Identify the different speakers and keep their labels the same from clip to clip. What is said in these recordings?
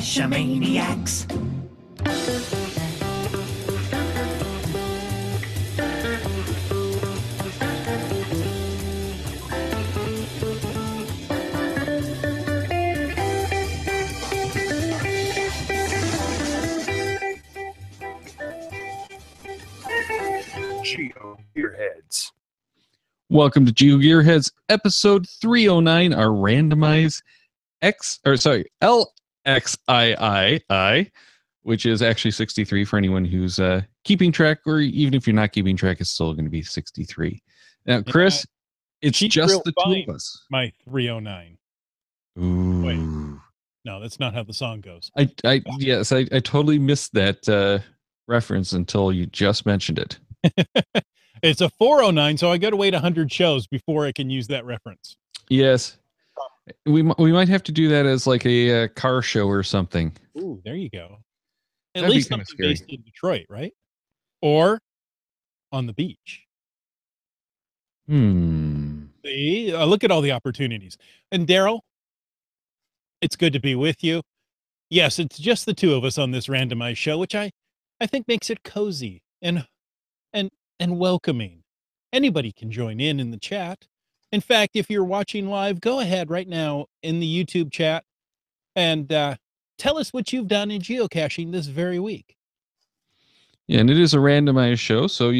Speaker 1: Geocachomaniacs.
Speaker 2: GeoGearHeads.
Speaker 3: Welcome to GeoGearHeads episode 309, our Randomize LXIII, which is actually 63 for anyone who's keeping track, or even if you're not keeping track, it's still going to be 63. Now, Chris, it's just the two of us.
Speaker 4: My 309.
Speaker 3: Ooh.
Speaker 4: Wait. No, that's not how the song goes.
Speaker 3: Yes, I totally missed that reference until you just mentioned it.
Speaker 4: It's a 409, so I got to wait 100 shows before I can use that reference.
Speaker 3: Yes. We might have to do that as like a car show or something.
Speaker 4: Ooh, there you go. At
Speaker 3: That'd
Speaker 4: least
Speaker 3: be kinda
Speaker 4: something
Speaker 3: scary.
Speaker 4: based in Detroit, right? Or on the beach. See, look at all the opportunities. And Daryl, it's good to be with you. Yes, it's just the two of us on this randomized show, which I think makes it cozy and welcoming. Anybody can join in the chat. In fact, if you're watching live, go ahead right now in the YouTube chat and tell us what you've done in geocaching this very week.
Speaker 3: Yeah, and it is a randomized show, so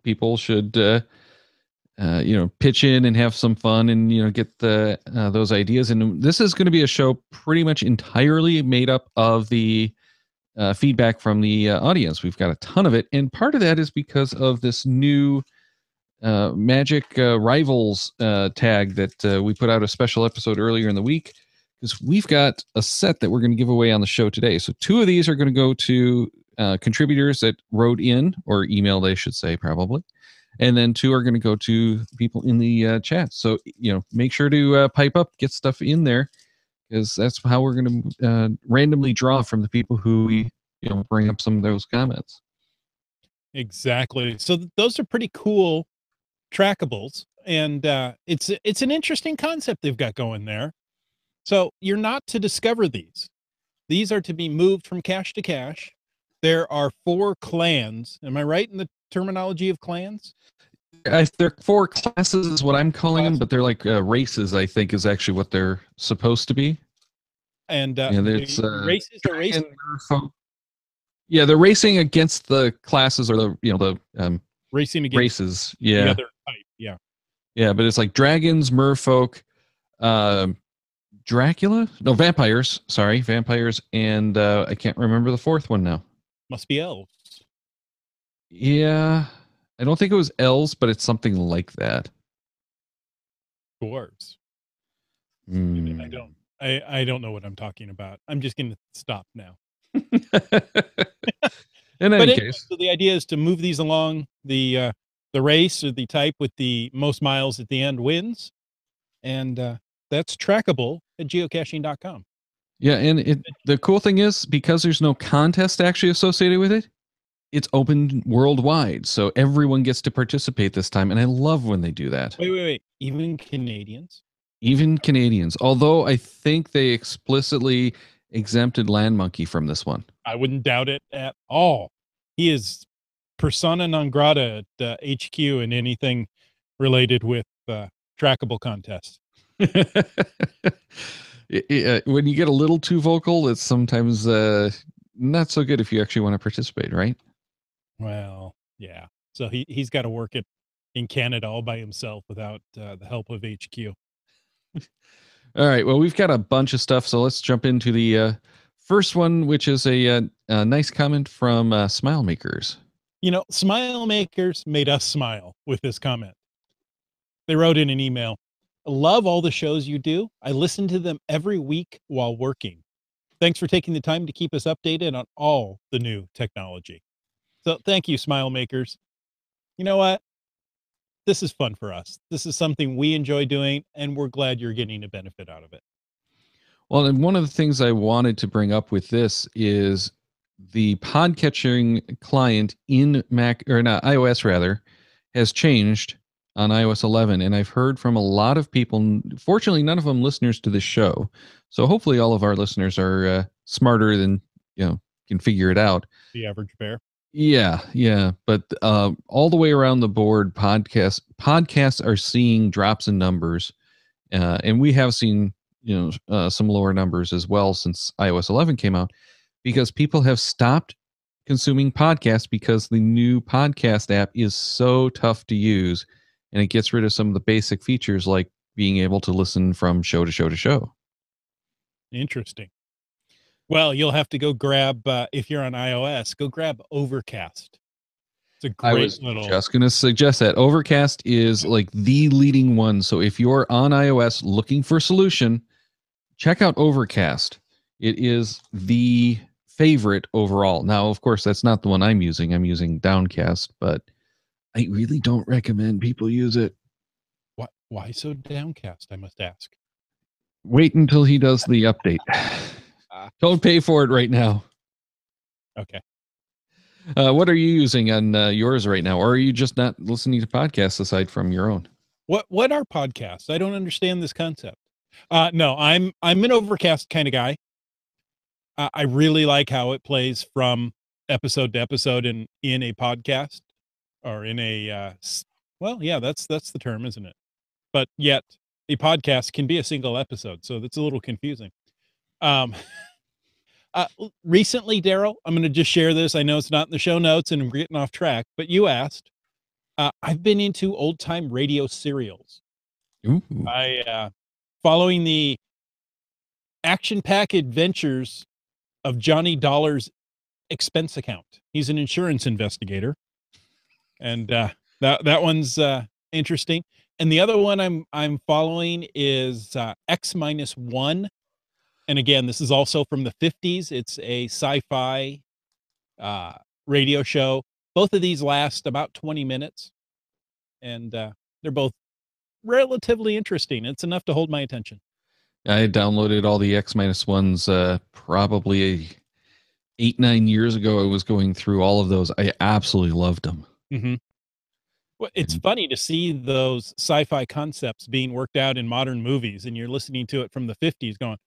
Speaker 3: people should pitch in and have some fun and get those ideas. And this is going to be a show pretty much entirely made up of the feedback from the audience. We've got a ton of it, and part of that is because of this new Magic Rivals tag that we put out a special episode earlier in the week, because we've got a set that we're going to give away on the show today. So two of these are going to go to contributors that wrote in, or emailed, I should say, probably. And then two are going to go to people in the chat. So, make sure to pipe up, get stuff in there, because that's how we're going to randomly draw from the people who we bring up some of those comments.
Speaker 4: Exactly. So those are pretty cool trackables, and it's an interesting concept they've got going there. So you're not to discover these. These are to be moved from cache to cache. There are 4 clans. Am I right in the terminology of clans?
Speaker 3: They're 4 classes is what I'm calling them, but they're like races, I think, is actually what they're supposed to be.
Speaker 4: And
Speaker 3: it's
Speaker 4: races are racing.
Speaker 3: Yeah, they're racing against the classes, or the
Speaker 4: Racing against
Speaker 3: races.
Speaker 4: the
Speaker 3: Yeah,
Speaker 4: other type. Yeah.
Speaker 3: yeah, but it's like dragons, merfolk, Dracula. No, vampires. Sorry, vampires, and I can't remember the 4th one now.
Speaker 4: Must be elves.
Speaker 3: Yeah, I don't think it was elves, but it's something like that.
Speaker 4: Dwarves.
Speaker 3: Mm.
Speaker 4: I don't know what I'm talking about. I'm just going to stop now.
Speaker 3: In any case,
Speaker 4: so the idea is to move these along the race, or the type with the most miles at the end wins, and that's trackable at geocaching.com.
Speaker 3: yeah, and the cool thing is, because there's no contest actually associated with it, it's open worldwide, so everyone gets to participate this time, and I love when they do that.
Speaker 4: Wait. Even Canadians?
Speaker 3: Even Canadians, although I think they explicitly exempted Land Monkey from this one.
Speaker 4: I wouldn't doubt it at all. He is persona non grata at HQ and anything related with trackable contests.
Speaker 3: When you get a little too vocal, it's sometimes not so good if you actually want to participate, right?
Speaker 4: Well, yeah. So he's got to work it in Canada all by himself without the help of HQ.
Speaker 3: All right. Well, we've got a bunch of stuff, so let's jump into the first one, which is a nice comment from Smile Makers.
Speaker 4: Smile Makers made us smile with this comment. They wrote in an email, "Love all the shows you do. I listen to them every week while working. Thanks for taking the time to keep us updated on all the new technology." So thank you, Smile Makers. You know what? This is fun for us. This is something we enjoy doing, and we're glad you're getting a benefit out of it.
Speaker 3: Well, and one of the things I wanted to bring up with this is the podcatching client in Mac, or not, iOS rather, has changed on iOS 11, and I've heard from a lot of people. Fortunately, none of them listeners to this show, so hopefully all of our listeners are smarter than, can figure it out.
Speaker 4: The average bear.
Speaker 3: Yeah. But all the way around the board, podcasts are seeing drops in numbers, and we have seen some lower numbers as well since iOS 11 came out, because people have stopped consuming podcasts because the new podcast app is so tough to use, and it gets rid of some of the basic features like being able to listen from show to show to show.
Speaker 4: Interesting. Well, you'll have to go grab, if you're on iOS, go grab Overcast. It's a great
Speaker 3: I was
Speaker 4: little.
Speaker 3: just going to suggest that Overcast is like the leading one. So if you're on iOS looking for a solution, check out Overcast. It is the favorite overall. Now, of course, that's not the one I'm using. I'm using Downcast, but I really don't recommend people use it.
Speaker 4: Why so downcast, I must ask?
Speaker 3: Wait until he does the update. Don't pay for it right now.
Speaker 4: Okay.
Speaker 3: What are you using on yours right now? Or are you just not listening to podcasts aside from your own?
Speaker 4: What are podcasts? I don't understand this concept. No, I'm an Overcast kind of guy. I really like how it plays from episode to episode in a podcast, or in a well, yeah, that's the term, isn't it? But yet a podcast can be a single episode, so that's a little confusing. Recently, Daryl, I'm going to just share this. I know it's not in the show notes and I'm getting off track, but you asked. I've been into old time radio serials.
Speaker 3: Ooh.
Speaker 4: Following the action-packed adventures of Johnny Dollar's expense account. He's an insurance investigator, and that one's interesting. And the other one I'm following is X-1. And again, this is also from the 50s. It's a sci-fi radio show. Both of these last about 20 minutes, and they're both relatively interesting. It's enough to hold my attention.
Speaker 3: I downloaded all the X-1s probably 8-9 years ago. I was going through all of those. I absolutely loved them.
Speaker 4: Mm-hmm. Well, it's funny to see those sci-fi concepts being worked out in modern movies, and you're listening to it from the 50s going,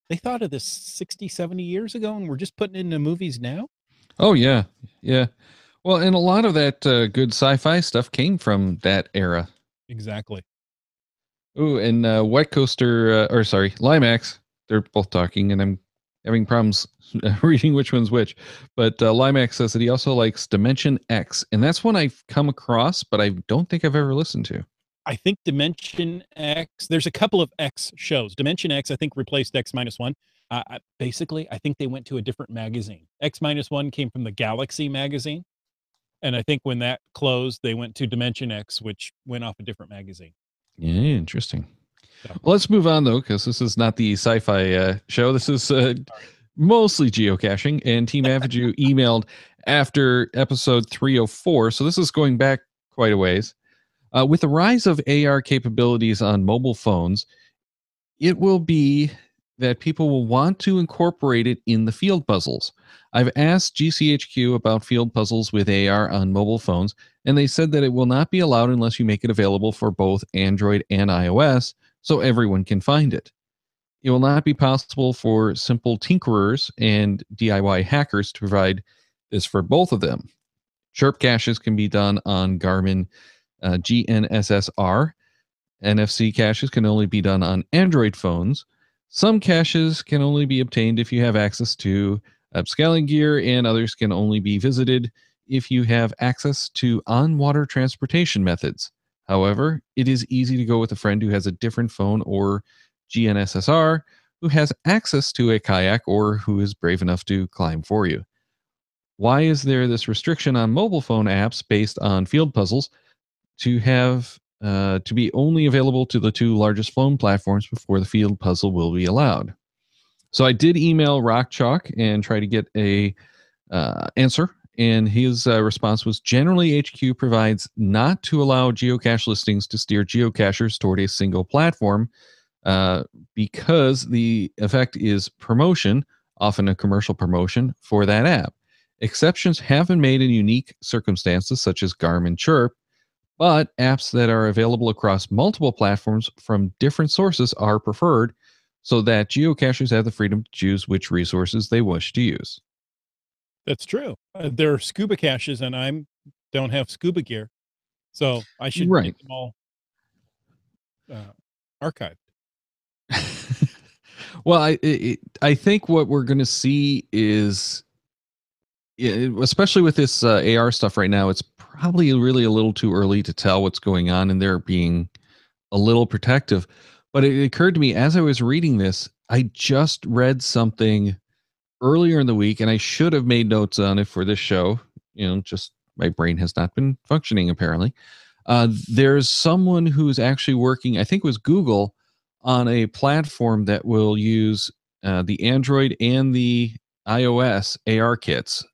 Speaker 4: they thought of this 60, 70 years ago, and we're just putting it into movies now?
Speaker 3: Oh, yeah. Yeah. Well, and a lot of that good sci-fi stuff came from that era.
Speaker 4: Exactly.
Speaker 3: Oh, and Wet Coaster, Limax, they're both talking, and I'm having problems reading which one's which. But Limax says that he also likes Dimension X, and that's one I've come across, but I don't think I've ever listened to.
Speaker 4: I think Dimension X, there's a couple of X shows. Dimension X, I think, replaced X-1. Basically, I think they went to a different magazine. X-1 came from the Galaxy magazine. And I think when that closed, they went to Dimension X, which went off a different magazine.
Speaker 3: Yeah, interesting. So. Well, let's move on, though, because this is not the sci-fi show. This is mostly geocaching. And Team Avidju emailed after episode 304. So this is going back quite a ways. With the rise of AR capabilities on mobile phones, it will be that people will want to incorporate it in the field puzzles. I've asked GCHQ about field puzzles with AR on mobile phones, and they said that it will not be allowed unless you make it available for both Android and iOS, so everyone can find it. It will not be possible for simple tinkerers and DIY hackers to provide this for both of them. Chirp caches can be done on Garmin GNSSR. NFC caches can only be done on Android phones. Some caches can only be obtained if you have access to upscaling gear, and others can only be visited if you have access to on-water transportation methods. However, it is easy to go with a friend who has a different phone or GNSSR, who has access to a kayak, or who is brave enough to climb for you. Why is there this restriction on mobile phone apps based on field puzzles to have to be only available to the two largest phone platforms before the field puzzle will be allowed? So I did email Rock Chalk and try to get a answer, and his response was, generally HQ provides not to allow geocache listings to steer geocachers toward a single platform because the effect is promotion, often a commercial promotion for that app. Exceptions have been made in unique circumstances such as Garmin Chirp, but apps that are available across multiple platforms from different sources are preferred, so that geocachers have the freedom to choose which resources they wish to use.
Speaker 4: That's true. There are scuba caches, and don't have scuba gear, so I should get
Speaker 3: Right.
Speaker 4: them all uh, archived.
Speaker 3: Well, I think what we're going to see is, especially with this AR stuff right now, it's probably really a little too early to tell what's going on, and they're being a little protective. But it occurred to me as I was reading this, I just read something earlier in the week, and I should have made notes on it for this show. Just my brain has not been functioning apparently. There's someone who's actually working, I think it was Google, on a platform that will use the Android and the iOS AR kits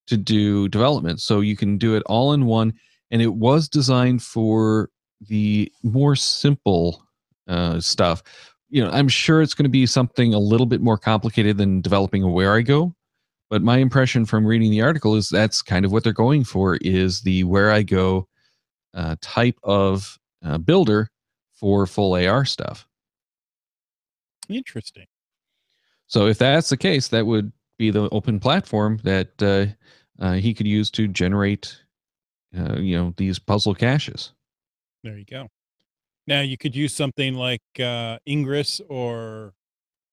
Speaker 3: to do development. So you can do it all in one. And it was designed for the more simple stuff. I'm sure it's going to be something a little bit more complicated than developing a Where I Go. But my impression from reading the article is that's kind of what they're going for, is the Where I Go type of builder for full AR stuff.
Speaker 4: Interesting.
Speaker 3: So if that's the case, that would be the open platform that he could use to generate, these puzzle caches.
Speaker 4: There you go. Now you could use something like Ingress or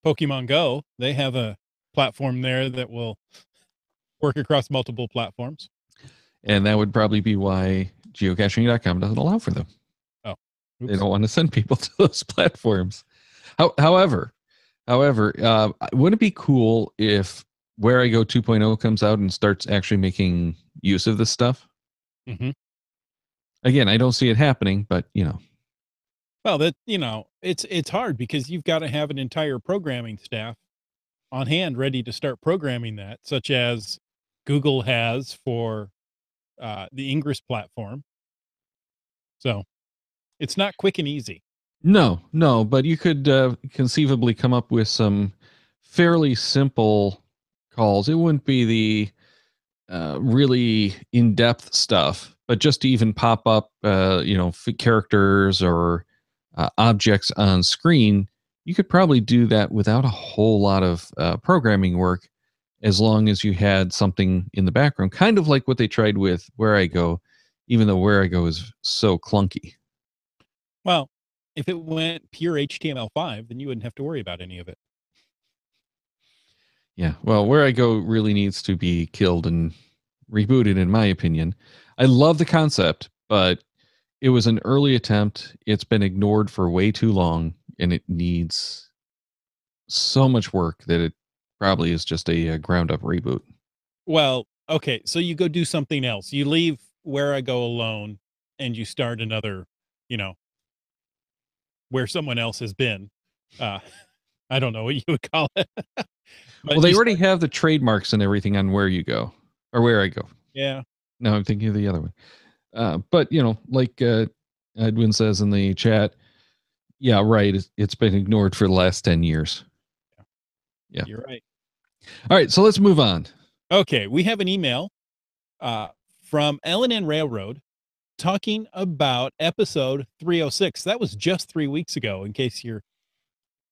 Speaker 4: Pokemon Go. They have a platform there that will work across multiple platforms.
Speaker 3: And that would probably be why geocaching.com doesn't allow for them.
Speaker 4: Oh,
Speaker 3: they don't want to send people to those platforms. However, wouldn't it be cool if Where I Go 2.0 comes out and starts actually making use of this stuff?
Speaker 4: Mm-hmm.
Speaker 3: Again, I don't see it happening, but
Speaker 4: Well, it's hard because you've got to have an entire programming staff on hand ready to start programming that, such as Google has for the Ingress platform. So it's not quick and easy.
Speaker 3: No, but you could conceivably come up with some fairly simple calls. It wouldn't be the really in-depth stuff, but just to even pop up, characters or objects on screen, you could probably do that without a whole lot of programming work, as long as you had something in the background, kind of like what they tried with Where I Go, even though Where I Go is so clunky.
Speaker 4: Well, if it went pure HTML5, then you wouldn't have to worry about any of it.
Speaker 3: Yeah, well, Where I Go really needs to be killed and rebooted, in my opinion. I love the concept, but it was an early attempt. It's been ignored for way too long, and it needs so much work that it probably is just a ground up reboot.
Speaker 4: Well, okay, so you go do something else. You leave Where I Go alone and you start another, where someone else has been. Uh, I don't know what you would call it.
Speaker 3: Well, they already have the trademarks and everything on Where You Go or Where I Go.
Speaker 4: Yeah.
Speaker 3: No, I'm thinking of the other one. But, like Edwin says in the chat, yeah, right. It's been ignored for the last 10 years. Yeah.
Speaker 4: You're right.
Speaker 3: All right. So let's move on.
Speaker 4: Okay. We have an email from LNN Railroad talking about episode 306. That was just 3 weeks ago, in case you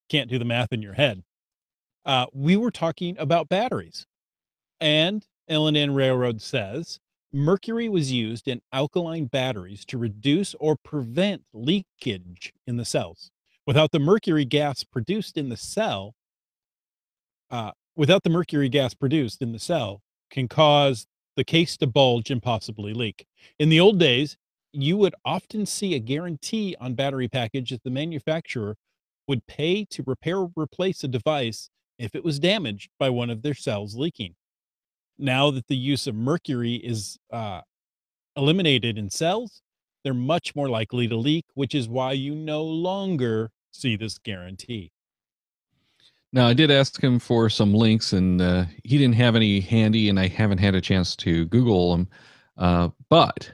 Speaker 4: can't do the math in your head. We were talking about batteries, and LNN Railroad says mercury was used in alkaline batteries to reduce or prevent leakage in the cells. Without the mercury gas produced in the cell, can cause the case to bulge and possibly leak. In the old days, you would often see a guarantee on battery package that the manufacturer would pay to repair or replace a device if it was damaged by one of their cells leaking. Now that the use of mercury is eliminated in cells, they're much more likely to leak, which is why you no longer see this guarantee.
Speaker 3: Now, I did ask him for some links, and he didn't have any handy, and I haven't had a chance to Google them. But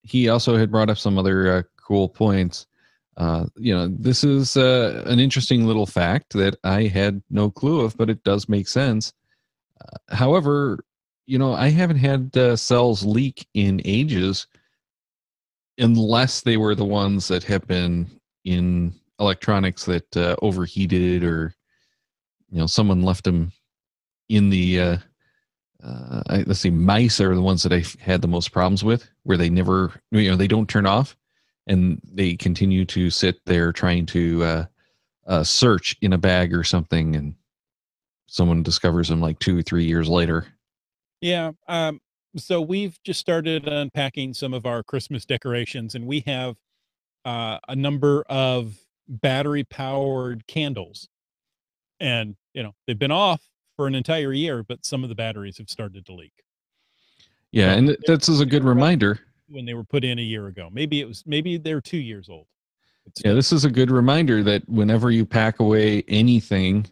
Speaker 3: he also had brought up some other cool points. This is an interesting little fact that I had no clue of, but it does make sense. However, I haven't had cells leak in ages, unless they were the ones that have been in electronics that overheated or someone left them in the let's see, mice are the ones that I had the most problems with, where they never, they don't turn off, and they continue to sit there trying to search in a bag or something, and someone discovers them like 2 or 3 years later.
Speaker 4: Yeah. So we've just started unpacking some of our Christmas decorations, and we have a number of battery powered candles. And, they've been off for an entire year, but some of the batteries have started to leak.
Speaker 3: Yeah,
Speaker 4: So
Speaker 3: and this is a good reminder.
Speaker 4: when they were put in a year ago, maybe they're 2 years old.
Speaker 3: Yeah, this is a good reminder that whenever you pack away anything,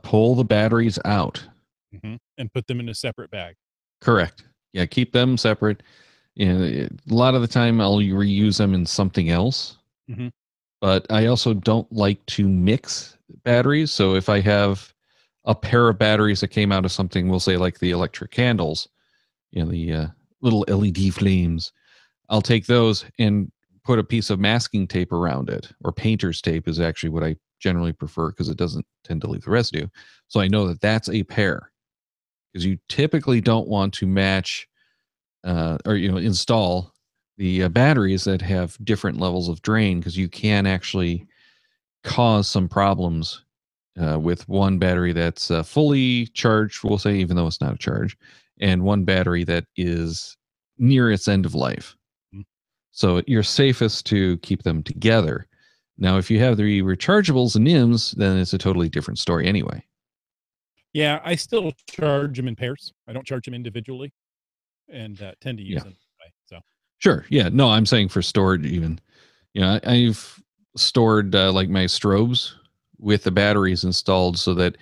Speaker 3: pull the batteries out.
Speaker 4: And put them in a separate bag.
Speaker 3: Correct. Yeah, keep them separate. A lot of the time I'll reuse them in something else. But I also don't like to mix batteries. So if I have a pair of batteries that came out of something, we'll say like the electric candles, the little LED flames, I'll take those and put a piece of masking tape around it, or painter's tape is actually what I generally prefer because it doesn't tend to leave the residue. So I know that that's a pair, because you typically don't want to match or install the batteries that have different levels of drain, because you can actually cause some problems with one battery that's fully charged, we'll say, even though it's not a charge, and one battery that is near its end of life. So you're safest to keep them together. Now, if you have the rechargeables and NIMS, then it's a totally different story anyway.
Speaker 4: Yeah, I still charge them in pairs. I don't charge them individually, and tend to use them that way. So
Speaker 3: sure, yeah, no, I'm saying for storage even. I've stored like my strobes with the batteries installed so that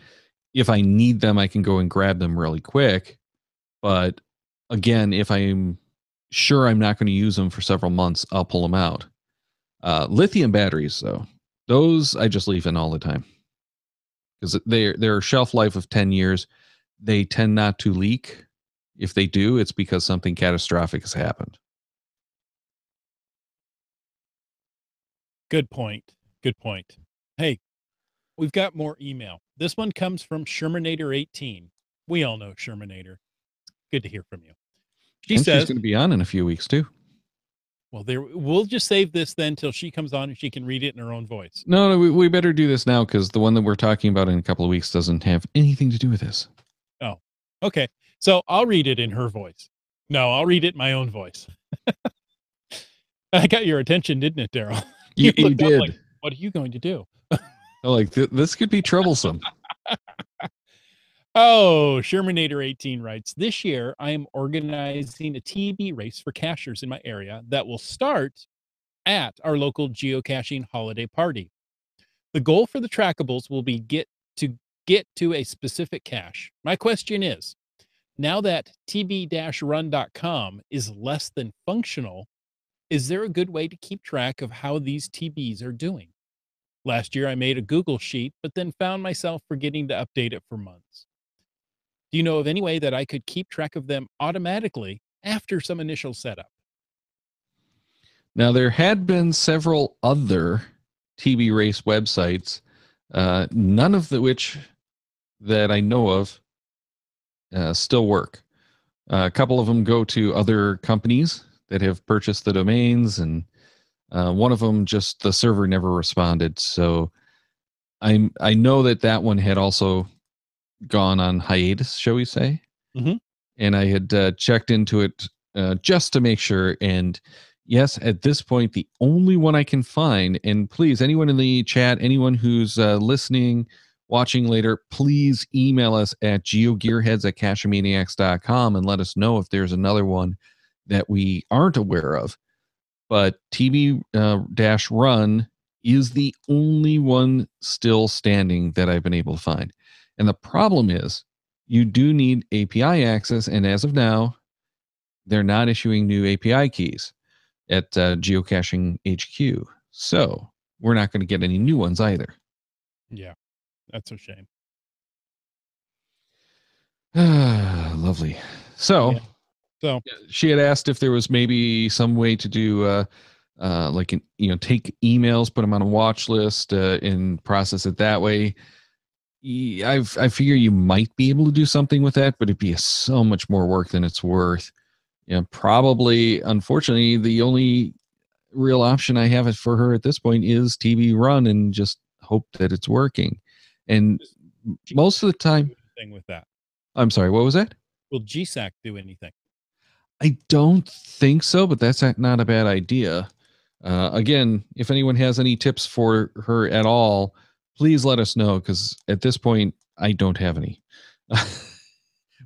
Speaker 3: if I need them, I can go and grab them really quick. But again, if I'm sure I'm not going to use them for several months, I'll pull them out. Lithium batteries, though, those I just leave in all the time, because their shelf life of 10 years, they tend not to leak. If they do, it's because something catastrophic has happened.
Speaker 4: Good point. Good point. Hey, we've got more email. This one comes from Shermanator18. We all know Shermanator. Good to hear from you.
Speaker 3: She's going to be on in a few weeks too.
Speaker 4: Well, we'll just save this then till she comes on and she can read it in her own voice.
Speaker 3: No, we better do this now, because the one that we're talking about in a couple of weeks doesn't have anything to do with this.
Speaker 4: Oh, okay. So I'll read it in her voice. No, I'll read it in my own voice. I got your attention, didn't it, Daryl?
Speaker 3: You did.
Speaker 4: Like, what are you going to do?
Speaker 3: This could be troublesome.
Speaker 4: Oh, Shermanator18 writes, this year I am organizing a TB race for cachers in my area that will start at our local geocaching holiday party. The goal for the trackables will be get to a specific cache. My question is, now that tb-run.com is less than functional, is there a good way to keep track of how these TBs are doing? Last year I made a Google sheet, but then found myself forgetting to update it for months. Do you know of any way that I could keep track of them automatically after some initial setup?
Speaker 3: Now, there had been several other TB race websites, none of which that I know of still work. A couple of them go to other companies that have purchased the domains, and one of them, just the server never responded. So I know that one had also gone on hiatus, shall we say. And I had checked into it just to make sure. And yes, at this point, the only one I can find, and please, anyone in the chat, anyone who's listening, watching later, please email us at geogearheads@cacheamaniacs.com and let us know if there's another one that we aren't aware of. But TB-run is the only one still standing that I've been able to find. And the problem is, you do need API access, and as of now, they're not issuing new API keys at Geocaching HQ. So we're not going to get any new ones either.
Speaker 4: Yeah, that's a shame.
Speaker 3: Lovely. So she had asked if there was maybe some way to do take emails, put them on a watch list, and process it that way. I figure you might be able to do something with that, but it'd be so much more work than it's worth. Probably, unfortunately, the only real option I have for her at this point is TB run and just hope that it's working. And most of the time,
Speaker 4: Thing with that.
Speaker 3: I'm sorry, what was that?
Speaker 4: Will GSAC do anything?
Speaker 3: I don't think so, but that's not a bad idea. Again, if anyone has any tips for her at all, please let us know, because at this point, I don't have any.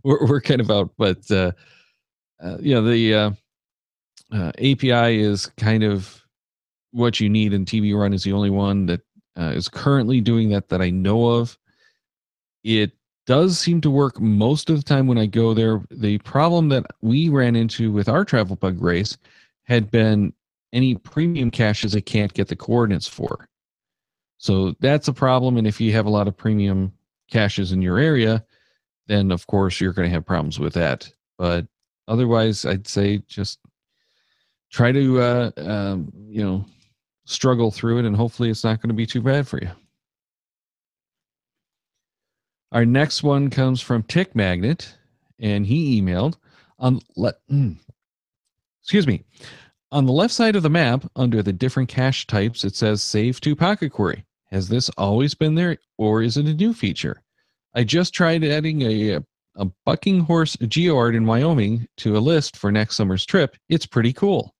Speaker 3: we're kind of out, but the API is kind of what you need, and TB Run is the only one that is currently doing that I know of. It does seem to work most of the time when I go there. The problem that we ran into with our travel bug race had been any premium caches it can't get the coordinates for. So that's a problem. And if you have a lot of premium caches in your area, then of course you're going to have problems with that. But otherwise, I'd say just try to, struggle through it, and hopefully it's not going to be too bad for you. Our next one comes from Tick Magnet, and he emailed excuse me. On the left side of the map, under the different cache types, it says Save to Pocket Query. Has this always been there, or is it a new feature? I just tried adding a bucking horse geoart in Wyoming to a list for next summer's trip. It's pretty cool.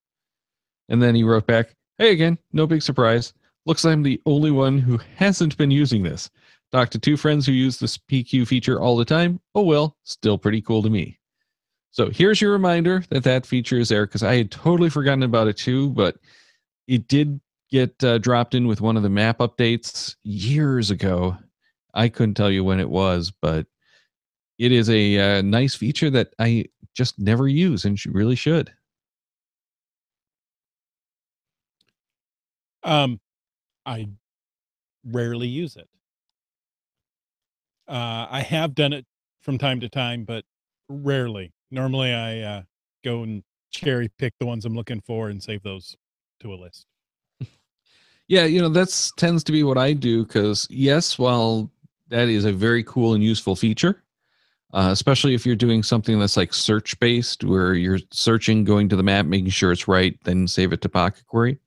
Speaker 3: And then he wrote back, hey again, no big surprise. Looks like I'm the only one who hasn't been using this. Talked to two friends who use this PQ feature all the time. Oh well, still pretty cool to me. So here's your reminder that feature is there, because I had totally forgotten about it too, but it did get dropped in with one of the map updates years ago. I couldn't tell you when it was, but it is a nice feature that I just never use and really should.
Speaker 4: I rarely use it. I have done it from time to time, but rarely. Normally, I go and cherry pick the ones I'm looking for and save those to a list.
Speaker 3: Yeah, that's tends to be what I do, because yes, while that is a very cool and useful feature, especially if you're doing something that's like search based, where you're searching, going to the map, making sure it's right, then save it to Pocket Query.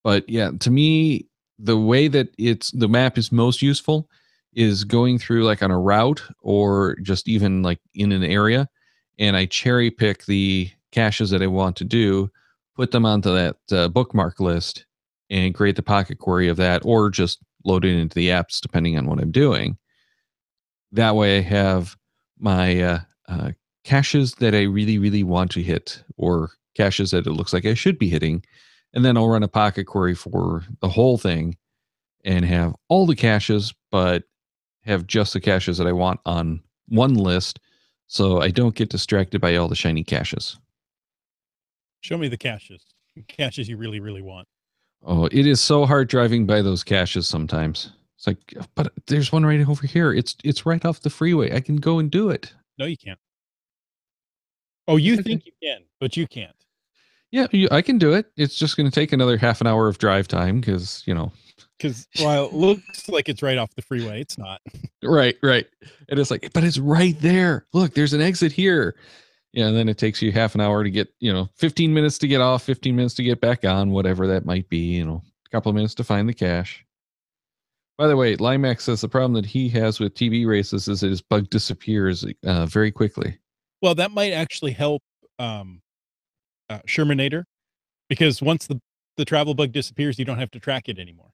Speaker 3: But yeah, to me, the way that the map is most useful is going through like on a route, or just even like in an area, and I cherry pick the caches that I want to do, put them onto that bookmark list, and create the Pocket Query of that, or just load it into the apps depending on what I'm doing. That way I have my caches that I really, really want to hit, or caches that it looks like I should be hitting. And then I'll run a Pocket Query for the whole thing and have all the caches, but have just the caches that I want on one list, so I don't get distracted by all the shiny caches.
Speaker 4: Show me the caches. Caches you really, really want.
Speaker 3: Oh, it is so hard driving by those caches sometimes. It's like, but there's one right over here. It's right off the freeway. I can go and do it.
Speaker 4: No, you can't. Oh, you think you can, but you can't.
Speaker 3: Yeah, I can do it. It's just going to take another half an hour of drive time, because
Speaker 4: while it looks like it's right off the freeway, it's not.
Speaker 3: Right. And it's like, but it's right there. Look, there's an exit here. Yeah, and then it takes you half an hour to get, 15 minutes to get off, 15 minutes to get back on, whatever that might be, a couple of minutes to find the cache. By the way, Limax says the problem that he has with TB races is that his bug disappears very quickly.
Speaker 4: Well, that might actually help Shermanator, because once the travel bug disappears, you don't have to track it anymore.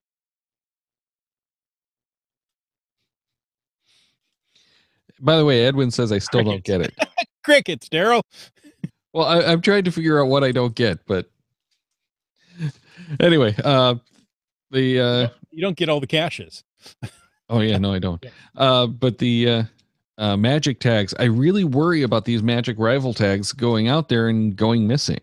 Speaker 3: By the way, Edwin says I still don't get it.
Speaker 4: Crickets, Daryl.
Speaker 3: Well, I'm trying to figure out what I don't get, but anyway, you
Speaker 4: don't get all the caches.
Speaker 3: Oh yeah, no, I don't. But the magic tags, I really worry about these magic rival tags going out there and going missing.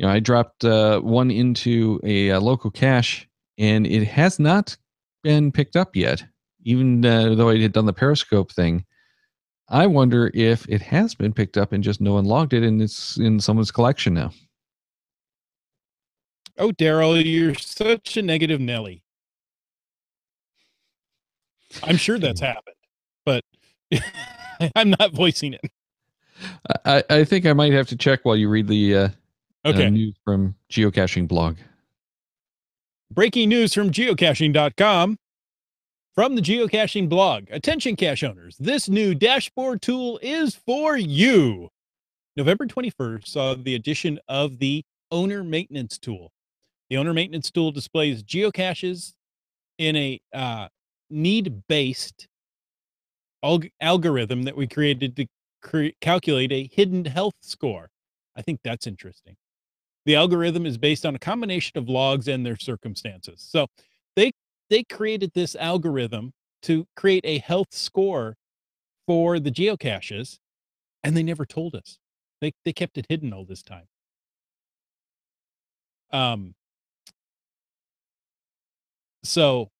Speaker 3: I dropped one into a local cache, and it has not been picked up yet, even though I had done the Periscope thing. I wonder if it has been picked up and just no one logged it, and it's in someone's collection now.
Speaker 4: Oh, Daryl, you're such a negative Nelly. I'm sure that's happened, but I'm not voicing it.
Speaker 3: I think I might have to check while you read the
Speaker 4: Okay.
Speaker 3: news from geocaching blog.
Speaker 4: Breaking news from geocaching.com. From the geocaching blog, attention cache owners, this new dashboard tool is for you. November 21st saw the addition of the owner maintenance tool. The owner maintenance tool displays geocaches in a need-based algorithm that we created to calculate a hidden health score. I think that's interesting. The algorithm is based on a combination of logs and their circumstances. So they they created this algorithm to create a health score for the geocaches, and they never told us. They kept it hidden all this time. Um, so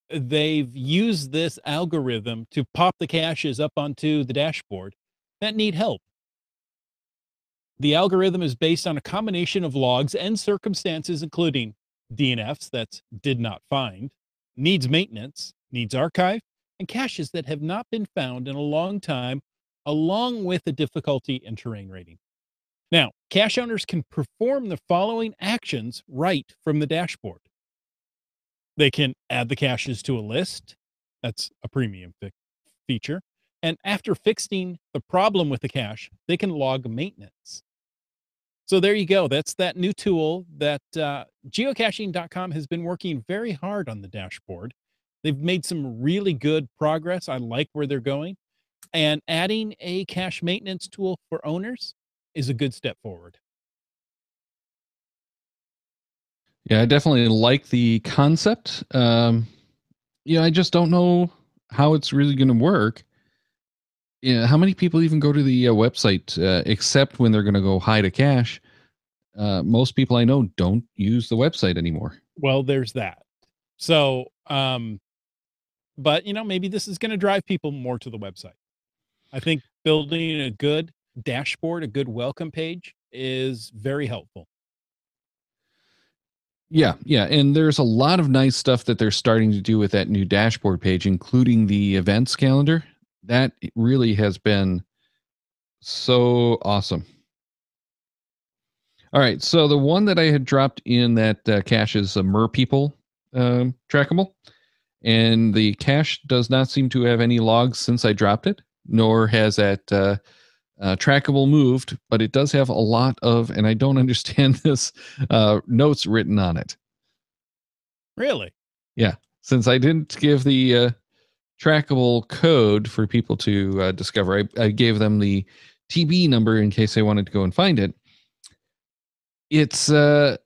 Speaker 4: they've used this algorithm to pop the caches up onto the dashboard that need help. The algorithm is based on a combination of logs and circumstances, including DNFs, that's did not find, needs maintenance, needs archive, and caches that have not been found in a long time, along with a difficulty and terrain rating. Now, cache owners can perform the following actions right from the dashboard. They can add the caches to a list. That's a premium feature. And after fixing the problem with the cache, they can log maintenance. So there you go. That's that new tool that geocaching.com has been working very hard on the dashboard. They've made some really good progress. I like where they're going. And adding a cache maintenance tool for owners is a good step forward.
Speaker 3: Yeah, I definitely like the concept. I just don't know how it's really going to work. Yeah, how many people even go to the website except when they're going to go hide a cache? Most people I know don't use the website anymore.
Speaker 4: Well, there's that. So, but maybe this is going to drive people more to the website. I think building a good dashboard, a good welcome page is very helpful.
Speaker 3: Yeah, yeah, and there's a lot of nice stuff that they're starting to do with that new dashboard page, including the events calendar. That really has been so awesome. All right, so the one that I had dropped in that cache is a Merpeople trackable, and the cache does not seem to have any logs since I dropped it, nor has that trackable moved, but it does have a lot of, and I don't understand this, notes written on it.
Speaker 4: Really?
Speaker 3: Yeah, since I didn't give the trackable code for people to discover, I gave them the TB number in case they wanted to go and find it. It's they're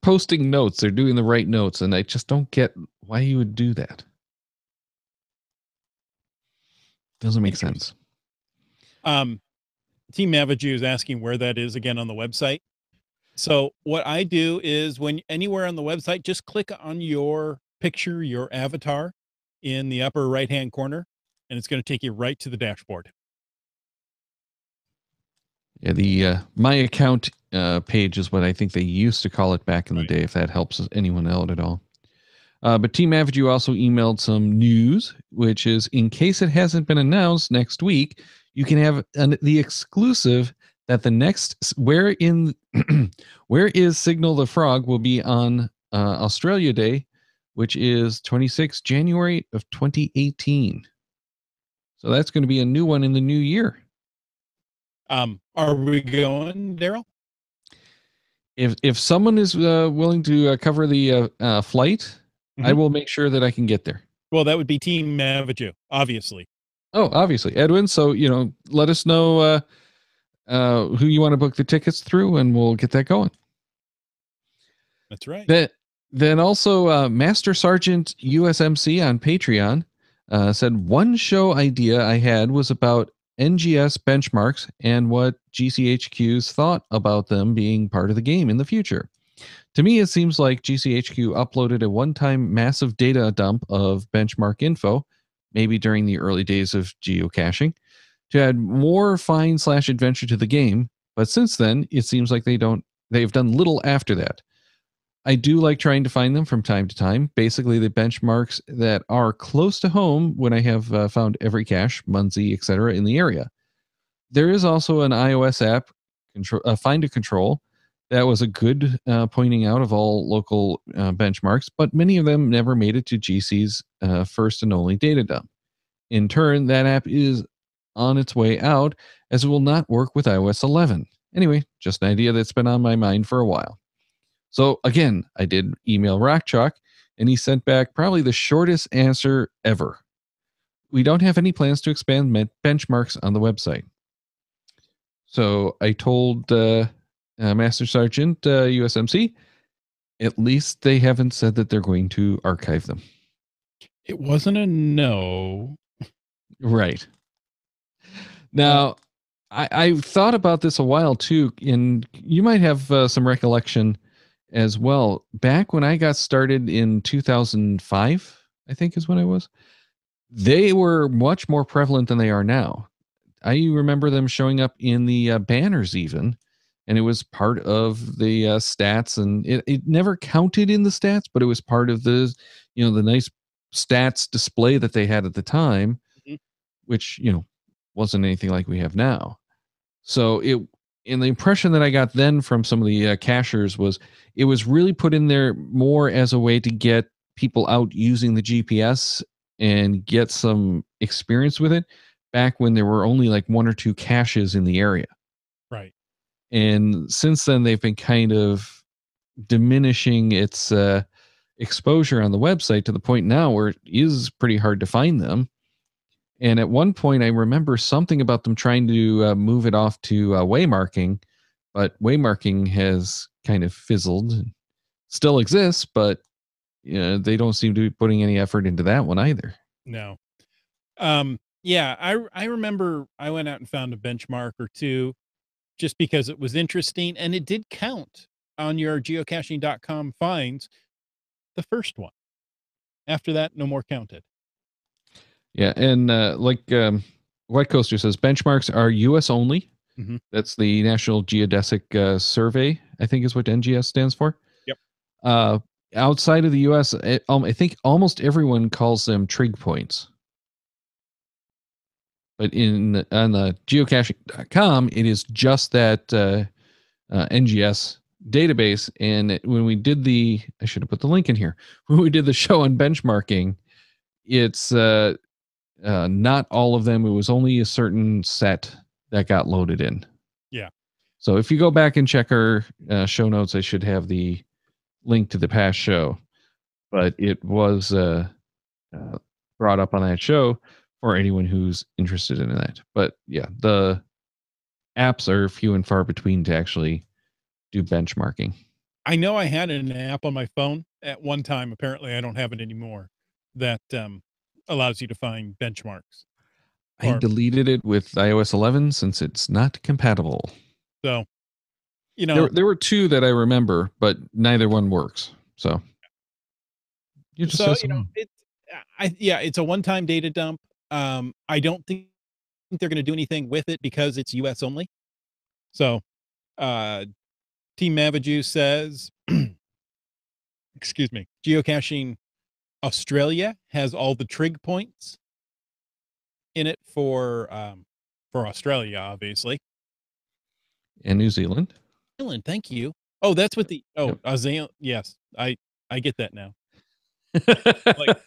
Speaker 3: posting notes, they're doing the right notes, and I just don't get why you would do that. Doesn't make sense.
Speaker 4: Team Mavaju is asking where that is again on the website. So what I do is when anywhere on the website, just click on your picture, your avatar in the upper right-hand corner, and it's going to take you right to the dashboard.
Speaker 3: Yeah, the My Account page is what I think they used to call it back in the day, if that helps anyone out at all. But Team Avidue also emailed some news, which is in case it hasn't been announced next week, you can have the exclusive that the next Where is Signal the Frog will be on Australia Day, which is 26 January of 2018. So that's going to be a new one in the new year.
Speaker 4: Are we going, Daryl?
Speaker 3: If someone is willing to cover the flight, I will make sure that I can get there.
Speaker 4: Well, that would be Team Mavaju, obviously.
Speaker 3: Oh, obviously, Edwin. So let us know who you want to book the tickets through, and we'll get that going.
Speaker 4: That's right.
Speaker 3: Then also Master Sergeant USMC on Patreon said one show idea I had was about NGS benchmarks and what GCHQs thought about them being part of the game in the future. To me, it seems like GCHQ uploaded a one-time massive data dump of benchmark info, maybe during the early days of geocaching, to add more find/adventure to the game. But since then, it seems like they've done little after that. I do like trying to find them from time to time. Basically, the benchmarks that are close to home when I have found every cache, Muncie, etc., in the area. There is also an iOS app, Find a Control, that was a good pointing out of all local benchmarks, but many of them never made it to GC's first and only data dump. In turn, that app is on its way out as it will not work with iOS 11. Anyway, just an idea that's been on my mind for a while. So again, I did email Rockchalk, and he sent back probably the shortest answer ever. We don't have any plans to expand benchmarks on the website. So I told Master Sergeant USMC, at least they haven't said that they're going to archive them.
Speaker 4: It wasn't a no.
Speaker 3: Right. Now, I've thought about this a while too, and you might have some recollection as well. Back when I got started in 2005, I think is when I was, they were much more prevalent than they are now. I remember them showing up in the banners even, and it was part of the stats, and it never counted in the stats, but it was part of the, the nice stats display that they had at the time, which, wasn't anything like we have now. So and the impression that I got then from some of the cachers was it was really put in there more as a way to get people out using the GPS and get some experience with it back when there were only like one or two caches in the area.
Speaker 4: Right.
Speaker 3: And since then, they've been kind of diminishing its exposure on the website to the point now where it is pretty hard to find them. And at one point, I remember something about them trying to move it off to waymarking, but waymarking has kind of fizzled. Still exists, but they don't seem to be putting any effort into that one either.
Speaker 4: No. Yeah, I remember I went out and found a benchmark or two just because it was interesting, and it did count on your geocaching.com finds, the first one. After that, no more counted.
Speaker 3: Yeah, and White Coaster says, benchmarks are U.S. only.
Speaker 4: Mm-hmm.
Speaker 3: That's the National Geodesic Survey, I think is what NGS stands for.
Speaker 4: Yep.
Speaker 3: Outside of the U.S., I think almost everyone calls them trig points. But on the geocaching.com, it is just that NGS database. And when we did I should have put the link in here. When we did the show on benchmarking, it's not all of them. It was only a certain set that got loaded in.
Speaker 4: Yeah.
Speaker 3: So if you go back and check our show notes, I should have the link to the past show. But it was brought up on that show for anyone who's interested in that. But yeah, the apps are few and far between to actually do benchmarking.
Speaker 4: I know I had an app on my phone at one time. Apparently, I don't have it anymore. That allows you to find benchmarks.
Speaker 3: I deleted it with iOS 11 since it's not compatible.
Speaker 4: So,
Speaker 3: there were two that I remember, but neither one works. So,
Speaker 4: it's a one-time data dump. I don't think they're going to do anything with it because it's US only. So, Team Mavaju says, excuse me, geocaching Australia has all the trig points in it for Australia, obviously.
Speaker 3: And New Zealand.
Speaker 4: Thank you. Oh, that's what yes, I get that now. Like,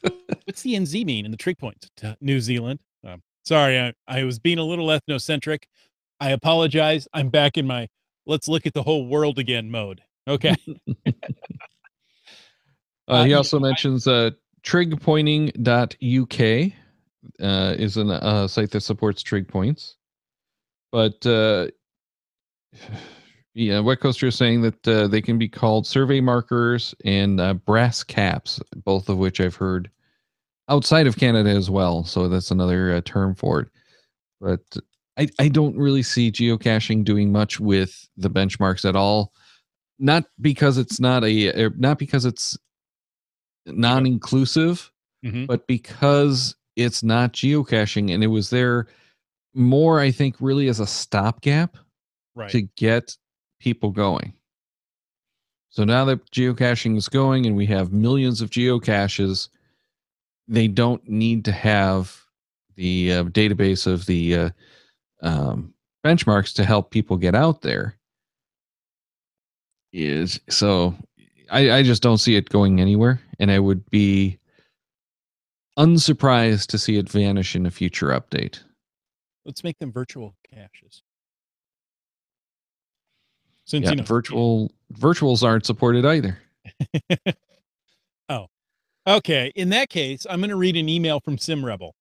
Speaker 4: what's the NZ mean in the trig points? New Zealand. Sorry, I was being a little ethnocentric. I apologize. I'm back in my let's look at the whole world again mode. Okay.
Speaker 3: He also mentions trigpointing.uk is a site that supports trig points. But yeah, Wet Coaster is saying that they can be called survey markers and brass caps, both of which I've heard outside of Canada as well. So that's another term for it. But I don't really see geocaching doing much with the benchmarks at all. Not because it's not because it's non-inclusive, but because it's not geocaching, and it was there more, I think, really as a stopgap to get people going. So now that geocaching is going and we have millions of geocaches, they don't need to have the database of the benchmarks to help people get out there. I just don't see it going anywhere, and I would be unsurprised to see it vanish in a future update.
Speaker 4: Let's make them virtual caches.
Speaker 3: Since virtuals aren't supported either.
Speaker 4: Oh, okay. In that case, I'm going to read an email from SimRebel.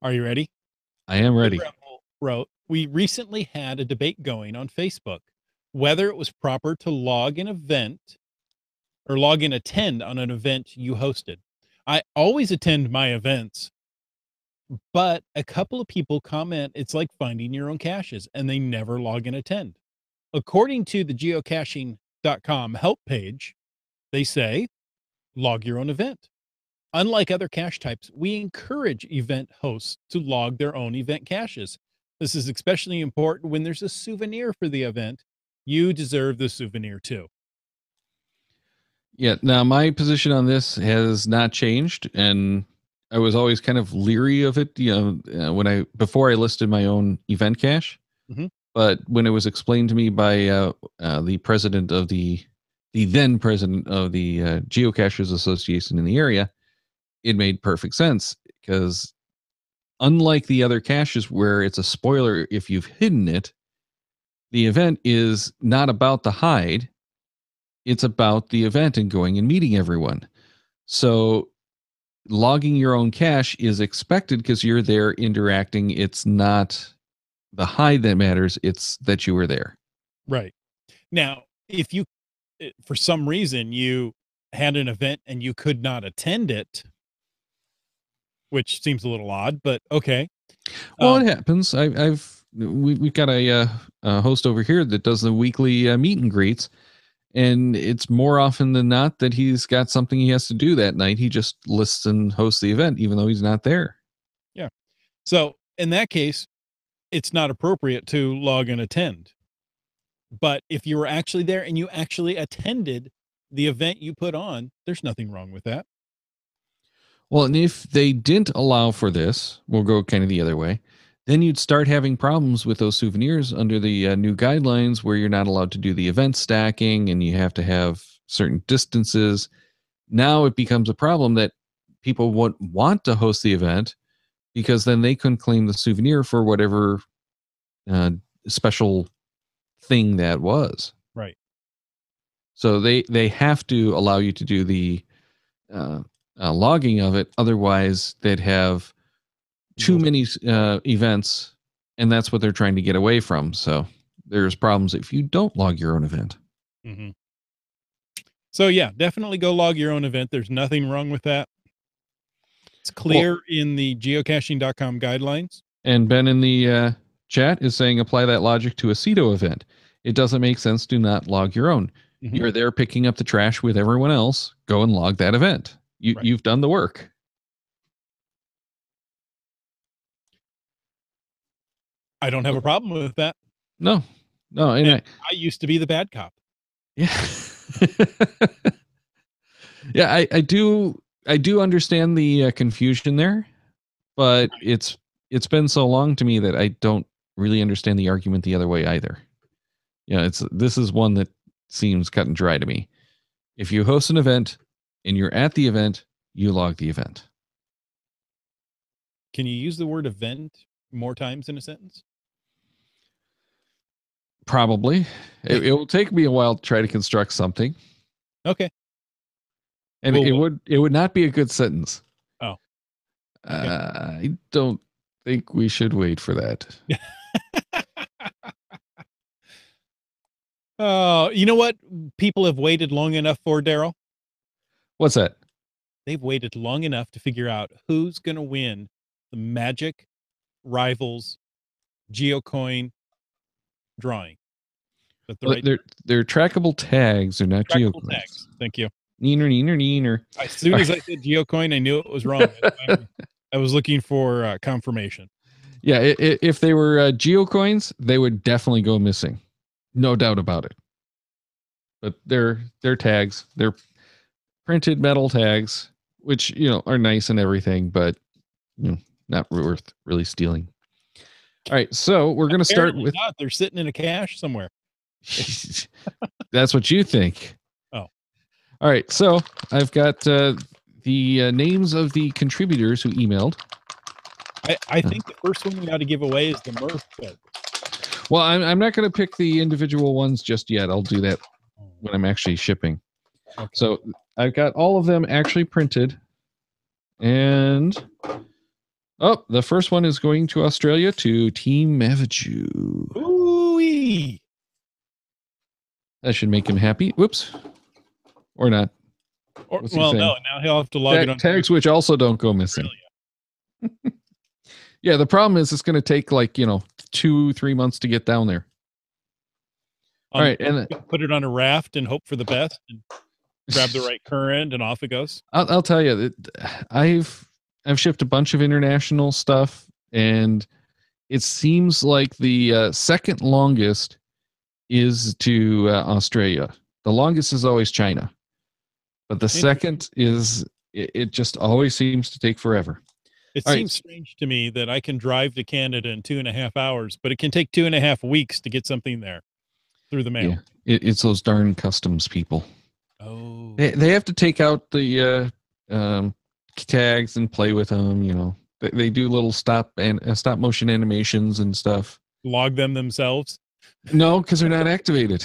Speaker 4: Are you ready?
Speaker 3: I am ready.
Speaker 4: SimRebel wrote, "We recently had a debate going on Facebook whether it was proper to log an event or log and attend on an event you hosted. I always attend my events, but a couple of people comment it's like finding your own caches and they never log and attend. According to the geocaching.com help page, they say log your own event. Unlike other cache types, we encourage event hosts to log their own event caches. This is especially important when there's a souvenir for the event. You deserve the souvenir too."
Speaker 3: Yeah. Now, my position on this has not changed, and I was always kind of leery of it. Before I listed my own event cache, but when it was explained to me by the president of the then president of the Geocachers Association in the area, it made perfect sense, because unlike the other caches where it's a spoiler if you've hidden it, the event is not about the hide. It's about the event and going and meeting everyone. So logging your own cache is expected because you're there interacting. It's not the hide that matters. It's that you were there.
Speaker 4: Right. Now, if you, for some reason, you had an event and you could not attend it, which seems a little odd, but okay.
Speaker 3: Well, it happens. We've got a host over here that does the weekly meet and greets, and it's more often than not that he's got something he has to do that night. He just lists and hosts the event, even though he's not there.
Speaker 4: Yeah. So in that case, it's not appropriate to log and attend. But if you were actually there and you actually attended the event you put on, there's nothing wrong with that.
Speaker 3: Well, and if they didn't allow for this, we'll go kind of the other way. Then you'd start having problems with those souvenirs under the new guidelines, where you're not allowed to do the event stacking and you have to have certain distances. Now it becomes a problem that people won't want to host the event, because then they couldn't claim the souvenir for whatever special thing that was.
Speaker 4: Right.
Speaker 3: So they have to allow you to do the logging of it. Otherwise, they'd have too many events, and that's what they're trying to get away from. So there's problems if you don't log your own event.
Speaker 4: Mm-hmm. So yeah, definitely go log your own event. There's nothing wrong with that. It's clear in the geocaching.com guidelines.
Speaker 3: And Ben in the chat is saying apply that logic to a CETO event. It doesn't make sense to not log your own. Mm-hmm. You're there picking up the trash with everyone else. Go and log that event. You've done the work.
Speaker 4: I don't have a problem with that.
Speaker 3: No. And
Speaker 4: I used to be the bad cop.
Speaker 3: Yeah. Yeah, I do understand the confusion there, but it's been so long to me that I don't really understand the argument the other way either. Yeah, this is one that seems cut and dry to me. If you host an event and you're at the event, you log the event.
Speaker 4: Can you use the word event more times in a sentence?
Speaker 3: Probably. It will take me a while to try to construct something.
Speaker 4: Okay.
Speaker 3: And it would not be a good sentence.
Speaker 4: Oh. Okay.
Speaker 3: I don't think we should wait for that.
Speaker 4: Oh, you know what people have waited long enough for, Daryl?
Speaker 3: What's that?
Speaker 4: They've waited long enough to figure out who's going to win the Magic Rivals GeoCoin drawing.
Speaker 3: They're trackable tags. They're not GeoCoins.
Speaker 4: Tags. Thank you.
Speaker 3: Neener.
Speaker 4: As soon as I said GeoCoin, I knew it was wrong. I was looking for confirmation.
Speaker 3: Yeah, if they were GeoCoins, they would definitely go missing. No doubt about it. but they're tags. They're printed metal tags, which are nice and everything, but not worth really stealing. All right, so we're going to start
Speaker 4: Apparently
Speaker 3: with.
Speaker 4: not. They're sitting in a cache somewhere.
Speaker 3: That's what you think.
Speaker 4: Oh.
Speaker 3: All right, so I've got the names of the contributors who emailed.
Speaker 4: I think the first one we ought to give away is the Murph book.
Speaker 3: Well, I'm not going to pick the individual ones just yet. I'll do that when I'm actually shipping. Okay. So I've got all of them actually printed. And the first one is going to Australia to Team Mavaju.
Speaker 4: Ooh-wee.
Speaker 3: That should make him happy. Whoops. Or not.
Speaker 4: No, now he'll have to log it on.
Speaker 3: Tags which also don't go missing. Yeah, the problem is it's going to take 2-3 months to get down there. All right, and
Speaker 4: put it on a raft and hope for the best and grab the right current and off it goes.
Speaker 3: I'll tell you that I've shipped a bunch of international stuff, and it seems like the second longest is to Australia. The longest is always China, but the second is it just always seems to take forever.
Speaker 4: It seems strange to me that I can drive to Canada in 2.5 hours, but it can take 2.5 weeks to get something there through the mail.
Speaker 3: Yeah, it's those darn customs people.
Speaker 4: Oh,
Speaker 3: they have to take out the tags and play with them. They do little stop motion animations and stuff.
Speaker 4: Log them themselves?
Speaker 3: No, because they're not activated.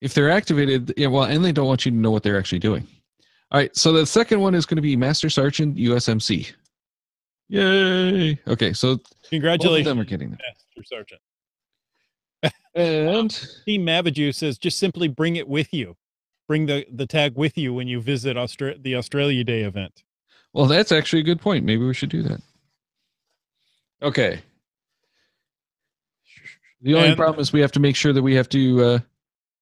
Speaker 3: If they're activated, and they don't want you to know what they're actually doing. All right, so the second one is going to be Master Sergeant USMC. Yay! Okay, so
Speaker 4: congratulations,
Speaker 3: both of them are getting that.
Speaker 4: Master Sergeant.
Speaker 3: And
Speaker 4: Team Mavaju says just simply bring it with you. Bring the tag with you when you visit the Australia Day event.
Speaker 3: Well, that's actually a good point. Maybe we should do that. Okay. The only problem is we have to make sure that we have to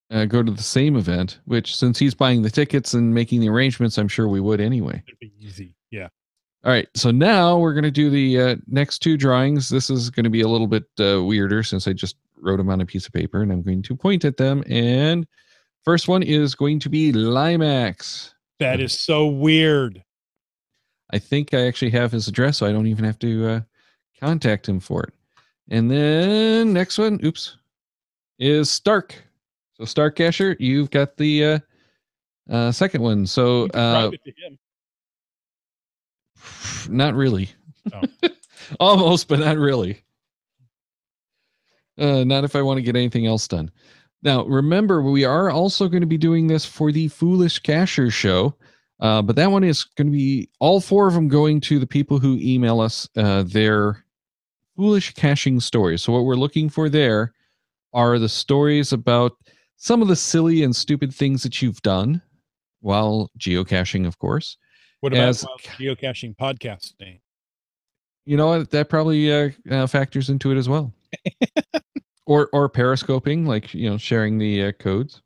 Speaker 3: go to the same event, which since he's buying the tickets and making the arrangements, I'm sure we would anyway.
Speaker 4: It'd be easy. Yeah.
Speaker 3: All right. So now we're going to do the next two drawings. This is going to be a little bit weirder since I just wrote them on a piece of paper, and I'm going to point at them. And first one is going to be Limax.
Speaker 4: That is so weird.
Speaker 3: I think I actually have his address, so I don't even have to contact him for it. And then next one, is Stark. So Stark Casher, you've got the second one. So not really. Oh. Almost, but not really. Not if I want to get anything else done. Now, remember, we are also going to be doing this for the Foolish Casher show. But that one is going to be all four of them going to the people who email us their foolish caching stories. So what we're looking for there are the stories about some of the silly and stupid things that you've done while geocaching, of course.
Speaker 4: What about while geocaching podcasting?
Speaker 3: You know what? That probably factors into it as well. or periscoping, like sharing the codes.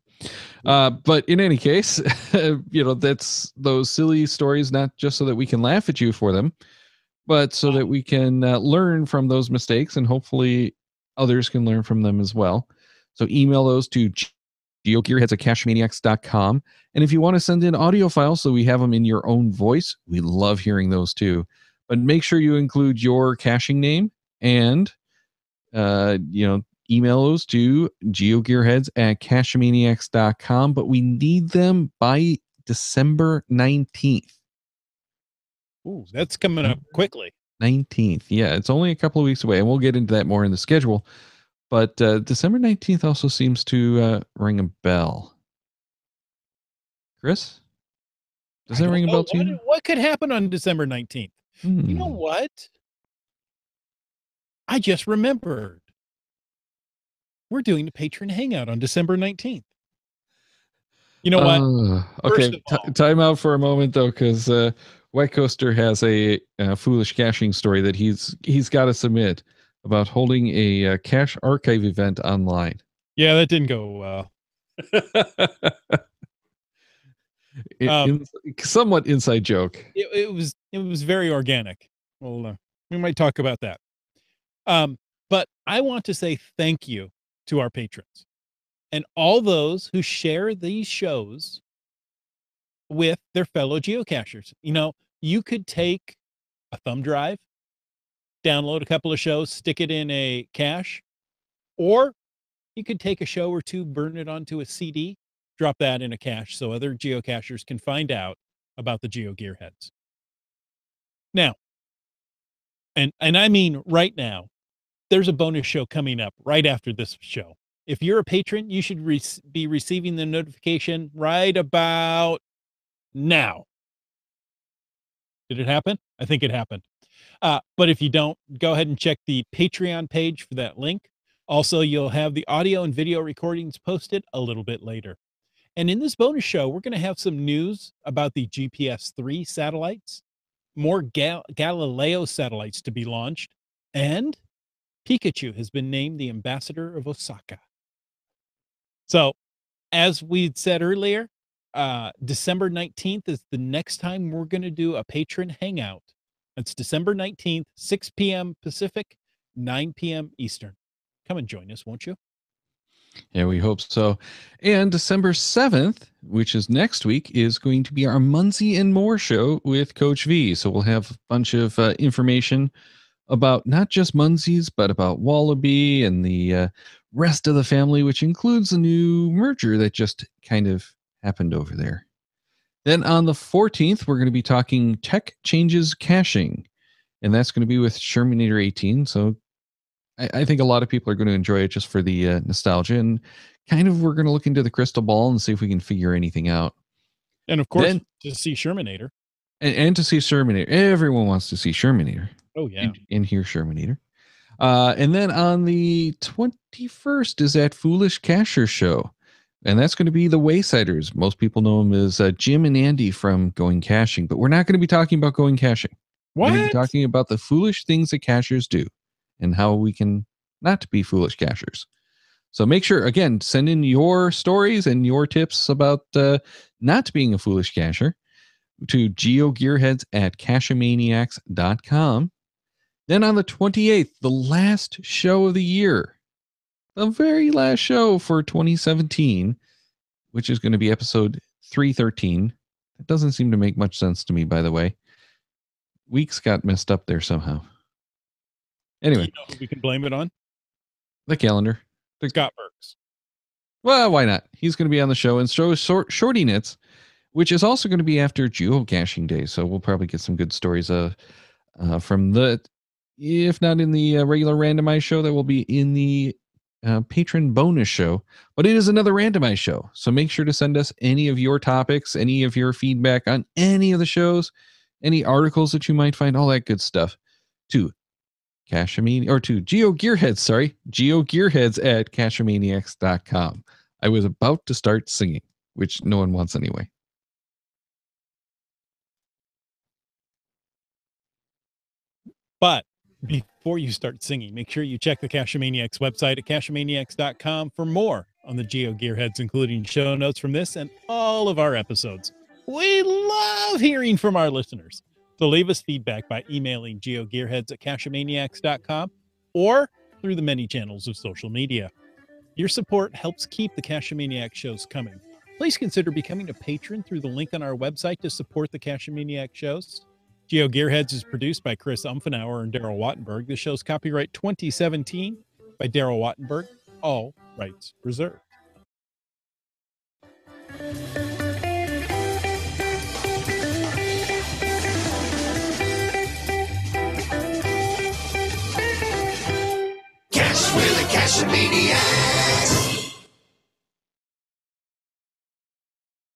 Speaker 3: But in any case, that's those silly stories, not just so that we can laugh at you for them, but so that we can learn from those mistakes, and hopefully others can learn from them as well. So email those to GeoGearHeads@cachemaniacs.com. And if you want to send in audio files so we have them in your own voice, we love hearing those too. But make sure you include your caching name and, email those to GeoGearHeads@cachemaniacs.com. But we need them by December 19th.
Speaker 4: Ooh, that's coming up quickly.
Speaker 3: 19th. Yeah, it's only a couple of weeks away, and we'll get into that more in the schedule. But December 19th also seems to ring a bell. Chris? Does that ring a bell to you?
Speaker 4: What could happen on December 19th? You know what? I just remembered. We're doing the patron hangout on December 19th. You know what?
Speaker 3: Okay, time out for a moment, though, because White Coaster has a foolish caching story that he's got to submit about holding a cache archive event online.
Speaker 4: Yeah, that didn't go well.
Speaker 3: Somewhat inside joke.
Speaker 4: It was very organic. Well, we might talk about that. But I want to say thank you to our patrons. and all those who share these shows with their fellow geocachers. You could take a thumb drive, download a couple of shows, stick it in a cache, or you could take a show or two, burn it onto a CD, drop that in a cache so other geocachers can find out about the GeoGearHeads. Now, and I mean right now, there's a bonus show coming up right after this show. If you're a patron, you should be receiving the notification right about now. Did it happen? I think it happened. But if you don't, go ahead and check the Patreon page for that link. Also, you'll have the audio and video recordings posted a little bit later. And in this bonus show, we're going to have some news about the GPS-3 satellites, more Galileo satellites to be launched, and Pikachu has been named the ambassador of Osaka. So, as we said earlier, December 19th is the next time we're going to do a patron hangout. That's December 19th, 6 p.m. Pacific, 9 p.m. Eastern. Come and join us, won't you?
Speaker 3: Yeah, we hope so. And December 7th, which is next week, is going to be our Muncie and More show with Coach V. So we'll have a bunch of information about not just Munsie's, but about Wallaby and the rest of the family, which includes a new merger that just kind of happened over there. Then on the 14th, we're going to be talking tech changes caching, and that's going to be with Shermanator 18. So I think a lot of people are going to enjoy it just for the nostalgia, and kind of we're going to look into the crystal ball and see if we can figure anything out.
Speaker 4: And of course, to see Shermanator.
Speaker 3: And to see Shermanator. Everyone wants to see Shermanator.
Speaker 4: Oh, yeah.
Speaker 3: And hear Shermanator. And then on the 21st is that Foolish Cacher show. And that's going to be the Waysiders. Most people know them as Jim and Andy from Going Caching, but we're not going to be talking about going caching.
Speaker 4: What?
Speaker 3: We're going to be talking about the foolish things that cachers do and how we can not be foolish cachers. So make sure, again, send in your stories and your tips about not being a foolish cacher to GeoGearHeads@cachamaniacs.com. Then on the 28th, the last show of the year, the very last show for 2017, which is going to be episode 313. That doesn't seem to make much sense to me, by the way. Weeks got messed up there somehow. Anyway.
Speaker 4: Do you know who we can blame it on?
Speaker 3: The calendar.
Speaker 4: Scott Burks.
Speaker 3: Well, why not? He's going to be on the show and show Shorty Knits, which is also going to be after geocaching day. So we'll probably get some good stories from the, if not in the regular randomized show, that will be in the patron bonus show. But it is another randomized show. So make sure to send us any of your topics, any of your feedback on any of the shows, any articles that you might find, all that good stuff to GeoGearHeads, GeoGearHeads@cachamaniacs.com. I was about to start singing, which no one wants anyway.
Speaker 4: But before you start singing, make sure you check the Cachamaniacs website at cachamaniacs.com for more on the GeoGearHeads, including show notes from this and all of our episodes. We love hearing from our listeners. So leave us feedback by emailing geogearheads@cachamaniacs.com or through the many channels of social media. Your support helps keep the Cachamaniac shows coming. Please consider becoming a patron through the link on our website to support the Cachamaniac shows. GeoGearHeads is produced by Chris Umfenauer and Daryl Wattenberg. The show's copyright 2017 by Daryl Wattenberg. All rights reserved.
Speaker 1: Cash with the Cachamaniacs.